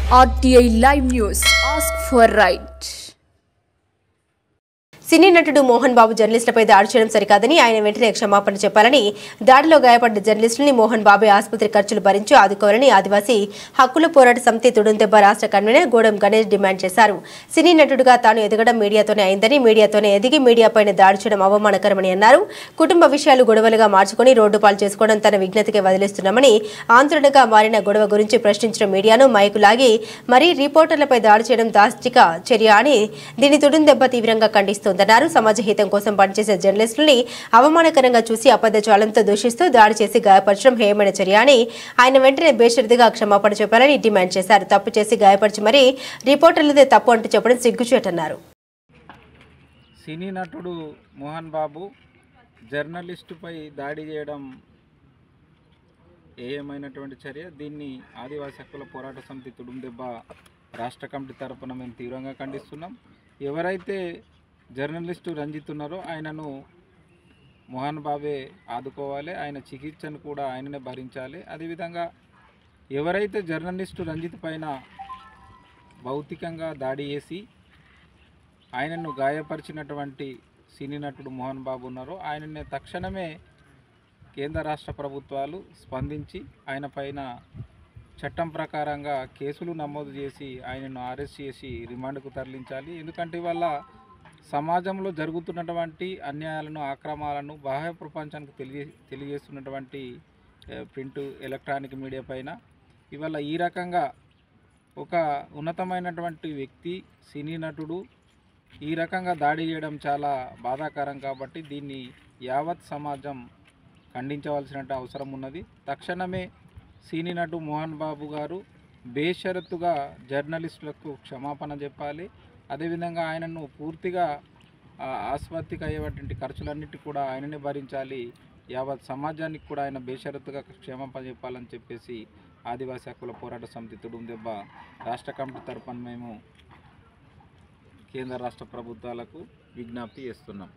RTI Live News. Ask for right. సినీ నటుడు మోహన్ బాబు జర్నలిస్టులపై దాడి చేయడం సరికాదని ఆయన వెంటనే క్షమాపణ చెప్పాలని, దాడిలో గాయపడ్డ జర్నలిస్టులని మోహన్ బాబు ఆసుపత్రి ఖర్చులు భరించి ఆదుకోవాలని ఆదివాసీ హక్కుల పోరాట సమితి తుడుందెబ్బ రాష్ట్ర కన్వీనర్ గూడెం గణేష్ డిమాండ్ చేశారు. సినీ నటుడుగా తాను ఎదగడం మీడియాతోనే అయిందని, మీడియాతోనే ఎదిగి మీడియాపైన దాడి చేయడం అవమానకరమని అన్నారు. కుటుంబ విషయాలు గొడవలుగా మార్చుకుని రోడ్డు పాలు చేసుకోవడం తన విజ్ఞతకే వదిలేస్తున్నామని, ఆందోళనగా మారిన గొడవ గురించి ప్రశ్నించిన మీడియాను మైకు లాగి మరీ రిపోర్టర్లపై దాడి చేయడం దాష్టిక చర్య అని దీని తుడుందెబ్బ తీవ్రంగా ఖండిస్తోంది. సమాజ హితం కోసం పనిచేసే జర్నలిస్టులని అవమానకరంగా చూసి అబద్ధజాలంతో దూషిస్తూ దాడి చేసి గాయపరచడం హేయమైన చర్య అని ఆయన వెంటనే బేషరతుగా క్షమాపణ చెప్పాలని డిమాండ్ చేశారు. తప్పు చేసి గాయపరిచి మరీ రిపోర్టర్లదే తప్పు అంటూ చెప్పడం సిగ్గుచేటన్నారు. సినీ నటుడు మోహన్ బాబు జర్నలిస్టుపై దాడి చేయడం ఏమైనటువంటి చర్య. దీన్ని ఆదివాసీ హక్కుల పోరాట సమితి తుడుందెబ్బ రాష్ట్ర కమిటీ తరపున మేము తీవ్రంగా ఖండిస్తున్నాం. ఎవరైతే జర్నలిస్టు రంజిత్ ఉన్నారో ఆయనను మోహన్ బాబే ఆదుకోవాలి, ఆయన చికిత్సను కూడా ఆయననే భరించాలి. అదేవిధంగా ఎవరైతే జర్నలిస్టు రంజిత్ పైన భౌతికంగా దాడి చేసి ఆయనను గాయపరిచినటువంటి సినీ నటుడు మోహన్ బాబు ఉన్నారో ఆయననే తక్షణమే కేంద్ర రాష్ట్ర ప్రభుత్వాలు స్పందించి ఆయన పైన చట్టం ప్రకారంగా కేసులు నమోదు చేసి ఆయనను అరెస్ట్ చేసి రిమాండ్కు తరలించాలి. ఎందుకంటే ఇవాళ సమాజంలో జరుగుతున్నటువంటి అన్యాయాలను, ఆక్రమాలను బాహ్య ప్రపంచానికి తెలియజేస్తున్నటువంటి ప్రింట్, ఎలక్ట్రానిక్ మీడియా పైన ఇవాళ ఈ రకంగా ఒక ఉన్నతమైనటువంటి వ్యక్తి, సినీ నటుడు ఈ రకంగా దాడి చేయడం చాలా బాధాకరం. కాబట్టి దీన్ని యావత్ సమాజం ఖండించవలసిన అవసరం ఉన్నది. తక్షణమే సినీ నటు మోహన్ బాబు గారు బేషరతుగా జర్నలిస్టులకు క్షమాపణ చెప్పాలి. అదేవిధంగా ఆయనను పూర్తిగా ఆసుపత్రికి అయ్యేటువంటి ఖర్చులన్నిటి కూడా ఆయననే భరించాలి. యావత్ సమాజానికి కూడా ఆయన బేషరతుగా క్షమాపణ చెప్పాలని చెప్పేసి ఆదివాసీ హక్కుల పోరాట సమితి తుడుందెబ్బ రాష్ట్ర కమిటీ తరపున మేము కేంద్ర రాష్ట్ర ప్రభుత్వాలకు విజ్ఞప్తి చేస్తున్నాం.